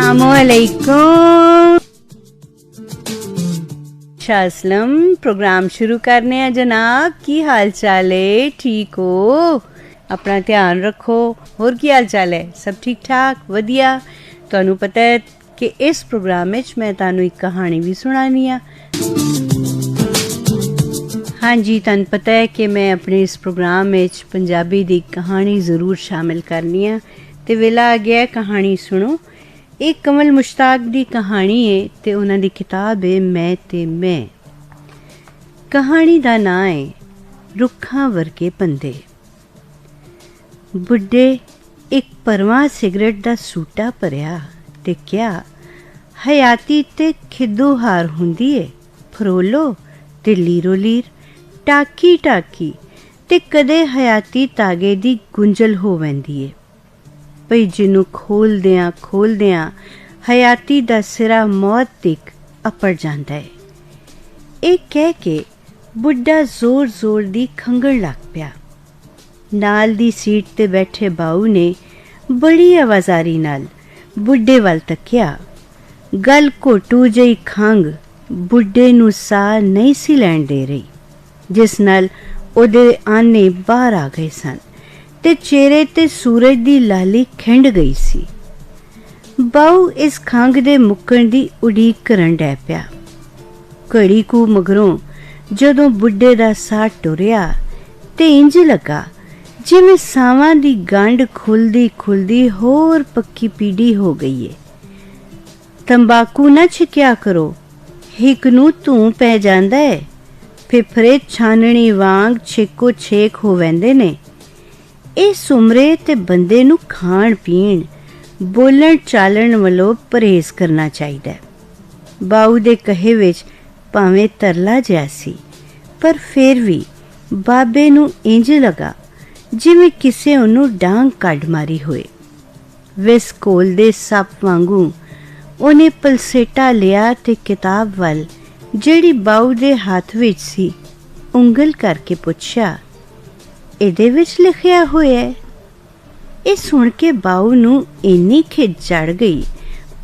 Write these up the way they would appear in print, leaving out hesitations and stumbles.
अस्सलामुअलैकुम। असलम प्रोग्राम शुरू करने हैं जनाब। की हाल चाल है? ठीक हो? अपना ध्यान रखो। होर की हाल चाल है? सब ठीक ठाक वधिया। तुहानू पता है कि इस प्रोग्राम में मैं तुहानू एक कहानी भी सुनानी आ। हाँ जी, तुहानू पता है कि मैं अपने इस प्रोग्राम में पंजाबी दी कहानी ज़रूर शामिल करनी है। तो वेला आ गया कहानी सुनो। एक कमल मुश्ताक दी कहानी है ते उन्हां दी किताब है मैं ते मैं। कहानी दा नाम है रुखां वर्गे पंदे। बुड्ढे एक परवां सिगरेट दा सूटा भरिया ते क्या हयाती ते खिद्दो हार हुंदी है। फरोलो ते लीरो लीर, टाकी टाकी ते कदे हयाती तागे दी गुंजल हो वैंदी है। भई जिन्नू खोलदियां हयाती दा सिरा मौत तक अपड़ जांदा है। एक कह के बुड्ढा जोर जोर दी खंगण लग पिया। नाल दी सीट ते बैठे बाऊ ने बड़ी आवाजारी नाल बुड्ढे वल तक्या। गल घोटू जई खंग बुड्ढे नू साह नहीं सी लैण दे रही, जिस नाल ओदे आने बाहर आ गए सन ते चेहरे ते सूरज दी लाली खिंड गई सी। बाऊ इस खंग दे मुक्कण दी उड़ीक करन डै पिया। घड़ी कू मगरों जदों बुड्ढे दा साह टुरिया ते इंज लगा जिवें सावां दी गंढ खुलदी खुलदी होर पक्की पीढ़ी हो गई है। तंबाकू ना छिकिया करो, हिक नू धूं पै जांदा है। फिफरे छाननी वांग छेको छेक हो वैंदे ने। इस उमरे ते बंदे नू खाण पीण बोलण चालण वालों परहेज करना चाहिदा है। बाऊ दे कहे विच भावें तरला जिहा सी, पर फिर भी बाबे नू इंज लगा जिवें किसे ओनू डांग कढ मारी होए। विस्कोल दे सप वांगू ओने पलसेटा लिया ते किताब वल जिहड़ी बाऊ दे हथ विच सी उंगल करके पुछया, इहदे विच लिखिया होया है। ਇਹ सुन के बाऊ नू इन्नी खिज चढ़ गई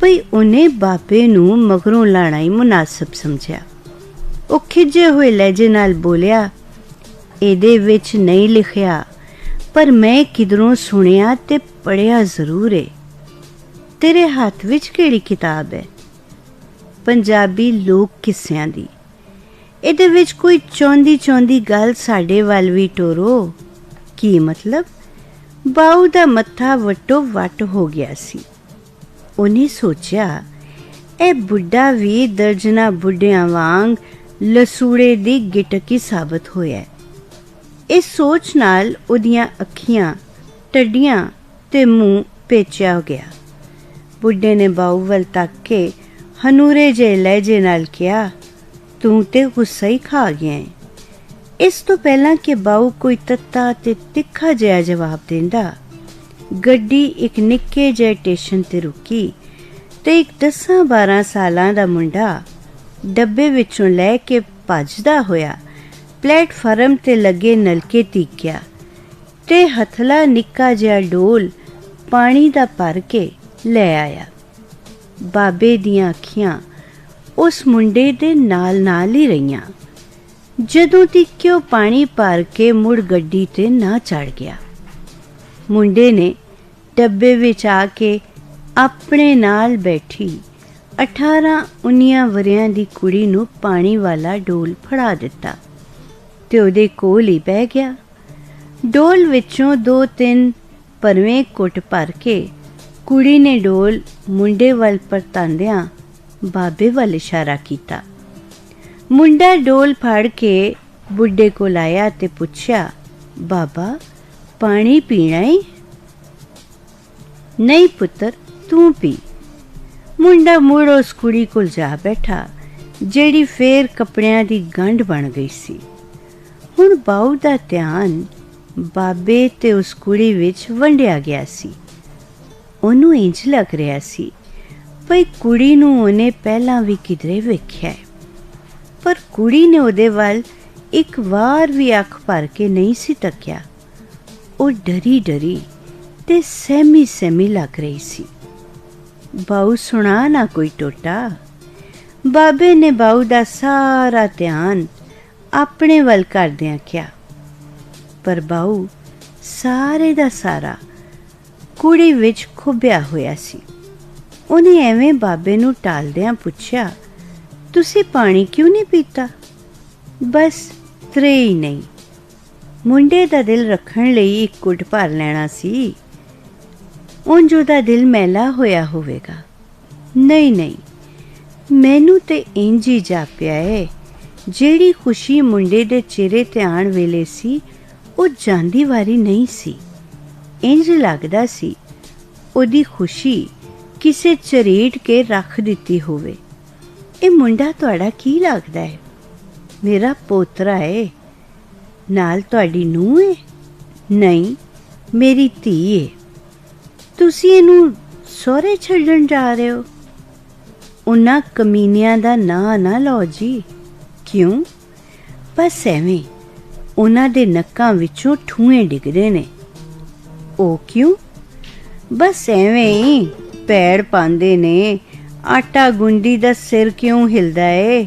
भई उन्हें बाबे नू मगरों लाना ही मुनासिब समझिया। ਉਹ खिजे हुए लहजे नाल बोलिया, ਇਹਦੇ विच नहीं लिखिया, पर मैं किधरों सुनिया ते पढ़िया जरूर है। तेरे हाथ विच किहड़ी किताब है? पंजाबी लोक किस्सियां दी। ਇਹਦੇ विच कोई चौंदी चौंदी गल साडे वल भी टोरो। की मतलब? बाऊ दा मत्था वटो वट हो गया सी। उन्हें सोचा ए बुढ़ा भी दर्जना बुढ़िया वांग लसूड़े दी गिटकी साबित होया। इस सोच नाल उदियां अखियां टड्डियां ते मुंह पेचिया हो गया। बुढ़े ने बाऊ वल तक के हनूरे जे लहजे नाल कहा, तू ते गुस्सा ही खा गया है। इस तो पहला कि बाऊ कोई तत्ता ते तिखा जिहा जवाब देंदा, गड्डी एक निक्के जे स्टेशन ते रुकी ते एक 10-12 सालां दा मुंडा डब्बे विचों लै के भजदा होया प्लेटफार्म ते लगे नलके तीकिया ते हथला निक्का जिहा डोल पानी दा भर के लै आया। बाबे दियां अखियां उस मुंडे दे नाल नाल ही रहियां जदों तक कि वह पानी भर के मुड़ गड्डी ते ना चढ़ गया। मुंडे ने डब्बे विच आके अपने नाल बैठी 18-19 वरियां दी कुड़ी नू पानी वाला डोल फड़ा दिता ते उहदे कोल ही बह गया। डोल विचों 2-3 परवें घुट भर के कुड़ी ने डोल मुंडे वल परतांदियां बाबे वल इशारा कीता। मुंडा डोल फड़ के बुढ़े को आया ते पुछया, बाबा पानी पीना है? नहीं पुत्र, तू पी। मुंडा मुड़ उस कुड़ी कोल जा बैठा जेड़ी फेर कपड़ियां दी गंढ बन गई सी। हुण बाऊ दा ध्यान बाबे ते उस कुड़ी विच वंडिया गया सी। ओनू इंज लग रहा सी भई कुड़ी नू ओने पहलां भी किधरे वेख्या है, पर कुड़ी ने उहदे वल एक वार भी अख भर के नहीं सी तक्या। ਉਹ ਡਰੀ ਡਰੀ ਤੇ ਸਹਿਮੀ ਸਹਿਮੀ ਲੱਗ ਰਹੀ ਸੀ। बाऊ सुना ना कोई टोटा। बाबे ने बाऊ दा सारा ध्यान अपने वल करदियां आख्या, पर बाऊ सारे दा सारा कुड़ी विच खुब्बिया होया सी। उन्हें एवें बाबे नूं टालदियां पुछया, तुसी पानी क्यों नहीं पीता? बस त्रेई नहीं। मुंडे दा दिल रखण लई एक घुट भर लैना सी। उंज उहदा दिल मैला होया होवेगा। नहीं नहीं, मैनू ते इंज ही जापिया है, जेड़ी खुशी मुंडे दे चेहरे ते आण वेले सी ਉਹ ਜਾਂਦੀ ਵਾਰੀ नहीं सी। इंज लगदा सी ਉਹਦੀ खुशी किसे चरेट के रख दिती होवे। ਇਹ मुंडा तुहाड़ा की लगदा है? मेरा पोतरा है। नाल तुहाडी नूंह है? नहीं, मेरी धी है। तुसी इहनूं सहुरे छड्डण जा रहे हो? उन्हां कमीनियां दा नां ना लो जी। क्यों? बस एवें उन्हां दे नक्कां विचों ठूए डिगदे ने। ओ क्यों? बस एवें ही पैड़ पांदे ने। आटा गुंदी दा सिर क्यों हिलदा है?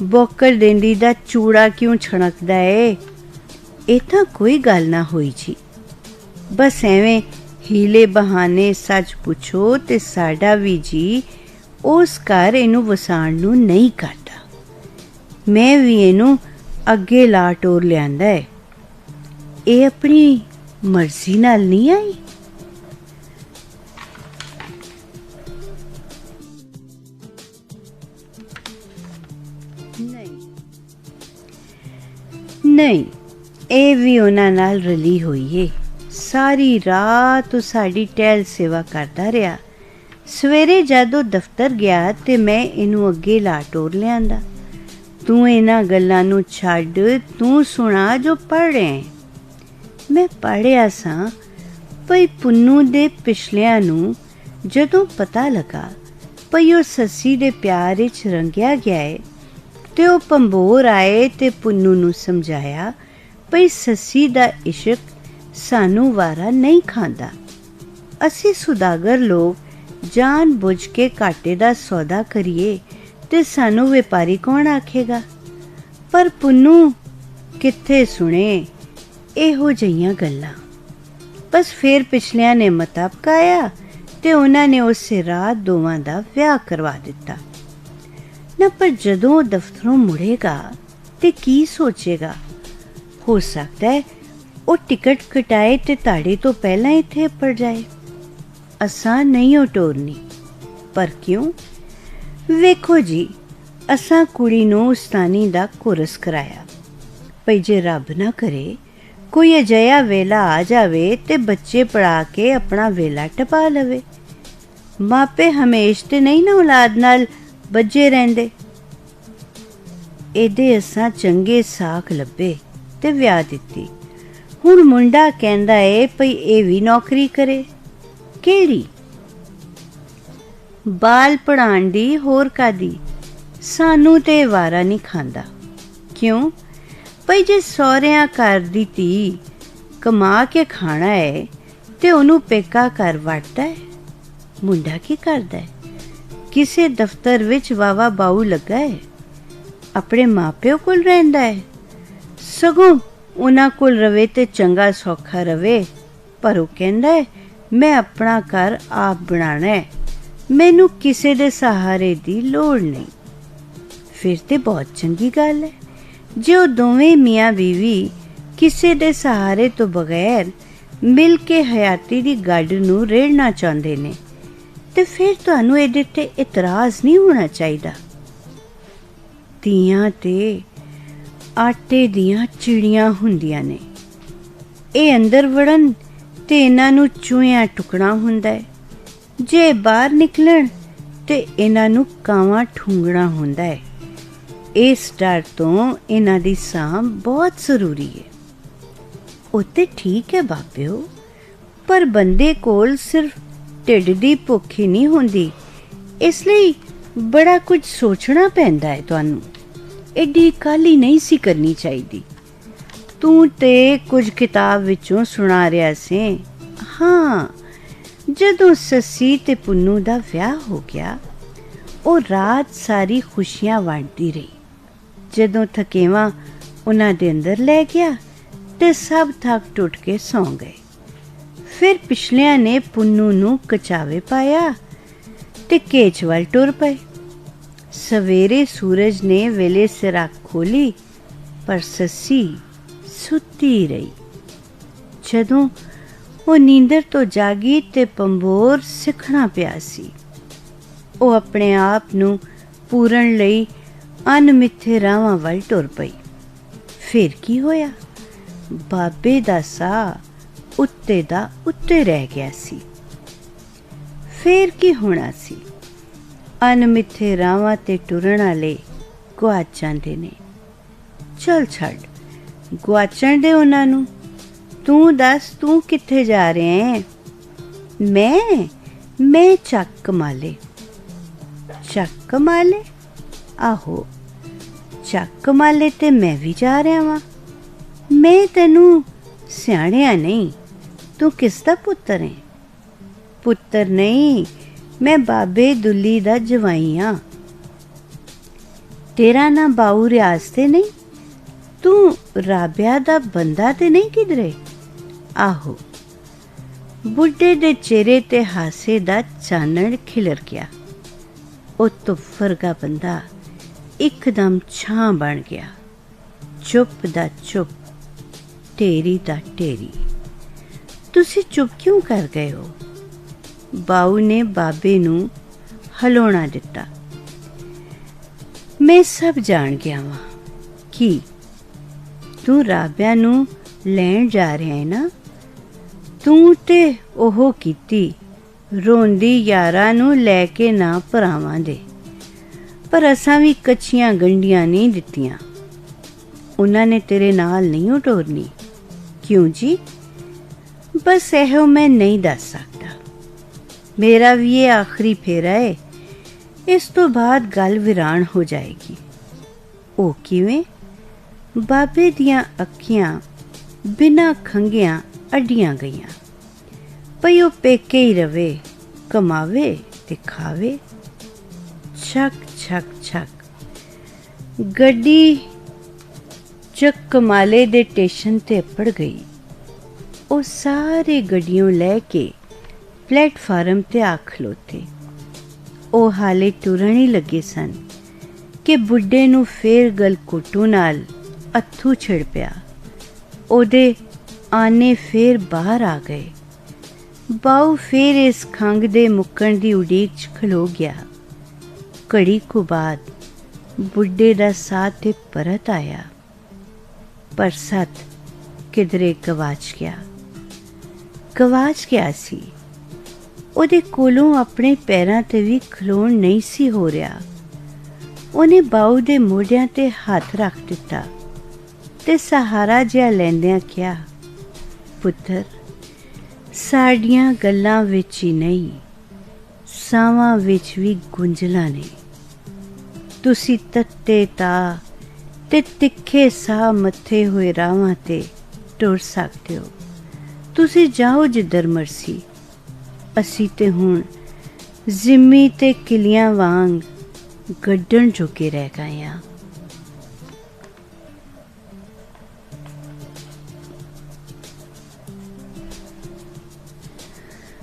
बोकर देंदी दा चूड़ा क्यों छणकदा है? ਇਹ ਤਾਂ कोई गल ना होई जी। बस एवें हीले बहाने सच पुछो ते साडा भी जी उस घर इनू वसाण नू नहीं करदा। मैं भी इनू अगे ला टोर लियांदा है। ये अपनी मर्जी नाल नहीं आई। नहीं, ਇਹ ਵੀ ਉਹਨਾਂ ਨਾਲ ਰਲੀ ਹੋਈ ਏ। ਸਾਰੀ ਰਾਤ ਉਹ ਸਾਡੀ ਟਹਿਲ ਸੇਵਾ ਕਰਦਾ ਰਿਹਾ। ਸਵੇਰੇ ਜਦੋਂ ਦਫ਼ਤਰ ਗਿਆ ਤੇ ਮੈਂ ਇਹਨੂੰ ਅੱਗੇ ਲਾ ਟੋਰ ਲਿਆਂਦਾ। ਤੂੰ ਇਹਨਾਂ ਗੱਲਾਂ ਨੂੰ ਛੱਡ, ਤੂੰ ਸੁਣਾ ਜੋ ਪੜ੍ਹ ਰਿਹਾ। ਮੈਂ ਪੜ੍ਹਿਆ ਸਾਂ ਭਈ ਪੁੰਨੂ ਦੇ ਪਿਛਲਿਆਂ ਨੂੰ ਜਦੋਂ ਪਤਾ ਲੱਗਾ ਭਈ ਉਹ ਸੱਸੀ ਦੇ ਪਿਆਰ ਵਿੱਚ ਰੰਗਿਆ ਗਿਆ ਏ ਤੇ ਉਹ ਪੰਬੋਰ ਆਏ ਤੇ ਪੁੰਨੂ ਨੂੰ ਸਮਝਾਇਆ ਭਈ ਸੱਸੀ ਦਾ ਇਸ਼ਕ ਸਾਨੂੰ ਵਾਰਾ ਨਹੀਂ ਖਾਂਦਾ। ਅਸੀਂ ਸੁਦਾਗਰ ਲੋਕ ਜਾਣ ਬੁੱਝ ਕੇ ਘਾਟੇ ਦਾ ਸੌਦਾ ਕਰੀਏ ਤੇ ਸਾਨੂੰ ਵਪਾਰੀ ਕੌਣ ਆਖੇਗਾ? ਪਰ ਪੁੰਨੂ ਕਿੱਥੇ ਸੁਣੇ ਇਹੋ ਜਿਹੀਆਂ ਗੱਲਾਂ। ਬਸ ਫੇਰ ਪਿਛਲਿਆਂ ਨੇ ਮਤਾ ਪਕਾਇਆ ਤੇ ਉਹਨਾਂ ਨੇ ਉਸੇ ਰਾਤ ਦੋਵਾਂ ਦਾ ਵਿਆਹ ਕਰਵਾ ਦਿੱਤਾ ਨਾ। ਪਰ ਜਦੋਂ ਉਹ ਦਫ਼ਤਰੋਂ ਮੁੜੇਗਾ ਤੇ ਕੀ ਸੋਚੇਗਾ? ਹੋ ਸਕਦਾ ਹੈ ਉਹ ਟਿਕਟ ਕਟਾਏ ਤੇ ਤੁਹਾਡੇ ਤੋਂ ਪਹਿਲਾਂ ਇੱਥੇ ਪੜ ਜਾਏ। ਅਸਾਂ ਨਹੀਂ ਉਹ ਟੋਰਨੀ। ਪਰ ਕਿਉਂ? ਵੇਖੋ ਜੀ, ਅਸਾਂ ਕੁੜੀ ਨੂੰ ਉਸਤਾਨੀ ਦਾ ਕੋਰਸ ਕਰਾਇਆ ਭਈ ਜੇ ਰੱਬ ਨਾ ਕਰੇ ਕੋਈ ਅਜਿਹਾ ਵੇਲਾ ਆ ਜਾਵੇ ਤੇ ਬੱਚੇ ਪੜਾ ਕੇ ਆਪਣਾ ਵੇਲਾ ਟਪਾ ਲਵੇ। ਮਾਪੇ ਹਮੇਸ਼ ਤੇ ਨਹੀਂ ਨਾ ਔਲਾਦ ਨਾਲ ਬੱਝੇ ਰਹਿੰਦੇ। ਇਹਦੇ ਅਸਾਂ ਚੰਗੇ ਸਾਖ ਲੱਭੇ ਤੇ ਵਿਆਹ ਦਿੱਤੀ। ਹੁਣ ਮੁੰਡਾ ਕਹਿੰਦਾ ਏ ਭਈ ਇਹ ਵੀ ਨੌਕਰੀ ਕਰੇ। ਕਿਹੜੀ? ਬਾਲ ਪੜਾਉਣ ਦੀ। ਹੋਰ ਕਾਦੀ? ਸਾਨੂੰ ਤੇ ਵਾਰਾ ਨਹੀਂ ਖਾਂਦਾ। ਕਿਉਂ? ਭਈ ਜੇ ਸਹੁਰਿਆਂ ਘਰ ਦੀ ਧੀ ਕਮਾ ਕੇ ਖਾਣਾ ਹੈ ਤੇ ਉਹਨੂੰ ਪੇਕਾ ਘਰ ਵੜਦਾ ਹੈ। ਮੁੰਡਾ ਕੀ ਕਰਦਾ ਹੈ? ਕਿਸੇ ਦਫ਼ਤਰ ਵਿੱਚ ਵਾਵਾ ਬਾਊ ਲੱਗਾ ਹੈ। ਆਪਣੇ ਮਾਪਿਓ ਕੋਲ ਰਹਿੰਦਾ ਹੈ। ਸਗੋਂ ਉਹਨਾਂ ਕੋਲ ਰਵੇ ਤੇ ਚੰਗਾ ਸੌਖਾ ਰਵੇ। ਪਰ ਉਹ ਕਹਿੰਦਾ ਹੈ ਮੈਂ ਆਪਣਾ ਘਰ ਆਪ ਬਣਾਉਣਾ ਹੈ, ਮੈਨੂੰ ਕਿਸੇ ਦੇ ਸਹਾਰੇ ਦੀ ਲੋੜ ਨਹੀਂ। ਫਿਰ ਤੇ ਬਹੁਤ ਚੰਗੀ ਗੱਲ ਹੈ। ਜੇ ਉਹ ਦੋਵੇਂ ਮੀਆਂ ਬੀਵੀ ਕਿਸੇ ਦੇ ਸਹਾਰੇ ਤੋਂ ਬਗੈਰ ਮਿਲ ਕੇ ਹਯਾਤੀ ਦੀ ਗੱਡ ਨੂੰ ਰੇੜਨਾ ਚਾਹੁੰਦੇ ਨੇ ਤੇ ਫਿਰ ਤੁਹਾਨੂੰ ਇਹਦੇ ਤੇ ਇਤਰਾਜ਼ ਨਹੀਂ ਹੋਣਾ ਚਾਹੀਦਾ। ਧੀਆਂ ਤੇ ਆਟੇ ਦੀਆਂ ਚਿੜੀਆਂ ਹੁੰਦੀਆਂ ਨੇ। ਇਹ ਅੰਦਰ ਵੜਨ ਤੇ ਇਹਨਾਂ ਨੂੰ ਚੂਹਿਆਂ ਟੁਕਣਾ ਹੁੰਦਾ ਹੈ। ਜੇ ਬਾਹਰ ਨਿਕਲਣ ਤੇ ਇਹਨਾਂ ਨੂੰ ਕਾਵਾਂ ਠੂੰਗਣਾ ਹੁੰਦਾ ਹੈ। ਇਸ ਡਰ ਤੋਂ ਇਹਨਾਂ ਦੀ ਸਾਂਭ ਬਹੁਤ ਜ਼ਰੂਰੀ ਹੈ। ਉਹ ਤੇ ਠੀਕ ਹੈ ਬਾਬਿਓ, ਪਰ ਬੰਦੇ ਕੋਲ ਸਿਰਫ ਢਿੱਡ ਦੀ ਭੁੱਖ ਹੀ ਨਹੀਂ ਹੁੰਦੀ। ਇਸ ਲਈ ਬੜਾ ਕੁਝ ਸੋਚਣਾ ਪੈਂਦਾ ਹੈ। ਤੁਹਾਨੂੰ ਐਡੀ ਕਾਹਲੀ ਨਹੀਂ ਸੀ ਕਰਨੀ ਚਾਹੀਦੀ। ਤੂੰ ਤੇ ਕੁਝ ਕਿਤਾਬ ਵਿੱਚੋਂ ਸੁਣਾ ਰਿਹਾ ਸੀ। ਹਾਂ, जदों सस्सी ते पुन्नू दा विआह हो गया, वो रात सारी खुशियां वंडदी रही। जदों थकेवा उन्हां दे अंदर लै गया ते सब थक टुट के सौ गए। फिर पिछलियां ने पुन्नू नूं कचावे पाया ते केच वल टुर पए। सवेरे सूरज ने वेले सिर अख खोली, पर सस्सी सुत्ती रही। जदों वो नींदर तो जागी ते पंबोर सिखना पिया सी। वो अपने आप नूं पूरन लई अनमिथे रावां वल टुर पई। फिर की होया, बाबे दा साह उत्ते दा उत्ते रह गया सी। फिर की होना सी, अनमिथे रावां ते टुरन आले गुआच जांदे ने। चल छड्ड, गुआचण दे उन्हां नूं। तू दस, तू कित्थे जा रहे हैं? मैं चक कमाले। चक कमाले? आहो, चक कमाले ते मैं भी जा रहा वां। मैं तैनू सियाणिया नहीं, तू किसदा पुत्तर है? पुत्तर नहीं, मैं बाबे दुल्ली दा जवाई हाँ। तेरा ना बाऊ रियाज ते नहीं? तू राबिया दा बंदा ते नहीं किधरे? आहो। बुढ़े दे चेहरे ते हासे दा चानण खिलर गया। ओ तुफरगा बंदा एकदम छां बन गया। चुप दा चुप, ढेरी दा ढेरी। तुसी चुप क्यों कर गए हो? बाऊ ने बाबे नूं हलोना दिता। मैं सब जान गया वां। की तू राबिया नूं लैण जा रहा है ना? तू ते ओहो कीती रोंदी यारां नूं लैके ना भरावां दे, पर असां भी कच्चियां गंढियां नहीं दित्तियां। उन्हां ने तेरे नाल नहीं टोरनी। क्यों जी? बस एहो मैं नहीं दस सकदा। मेरा भी ये आखिरी फेरा है, इस तो बाद गल विरान हो जाएगी। ओ किवें? बाबे दियां अखियां बिना खंघियां अड्डियां गईयां। भई ओ पेके ही रवे, कमावे ते खावे। छक छक छक गड्डी चक कमाले दे स्टेशन ते अपड़ गई। ओ सारे गड्डियों लैके प्लेटफार्म ते आ खलोते। ओ हाले टुरन ही लगे सन कि बुढ़े नूं फेर गलकुटू नाल अथू छिड़ पिया। ओदे आने फेर बाहर आ गए। बाऊ फेर इस खंघ दे मुक्कण दी उड़ीक च खलो गया। घड़ी को बाद बुढ़े दा साह ते परत आया, पर सत किधरे गवाच गया। गवाच गया सी। ओदे कोलों अपने पैरां ते भी खलोण नहीं सी हो रहा। उन्हें बाऊ दे मोढ़ियां ते हत्थ रख दिता ते सहारा जिहा लैंदियां कहा, पुत्तर, साडियां गल्लां विच ही नहीं, सावां विच भी गुंजलां ने। तुसी तत्ते ता ते तिखे साह मथे होए रावां ते टुर सकदे हो। तुसी जाओ जिधर मर्सी। असी ते हुण जिम्मी ते किलियां वांग गड्डण जोगे रह गए हाँ।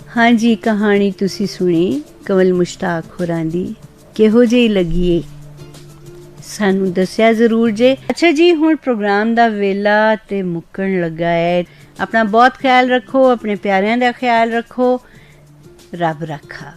हाँ जी, कहानी तुसी सुनी कंवल मुश्ताक होरां दी। किहो जेही लगी है सानू दस्या जरूर जे। अच्छा जी, हुण प्रोग्राम दा वेला ते मुक्कण लगा है। अपना बहुत ख्याल रखो, अपने प्यारियां दा ख्याल रखो। रब रखा।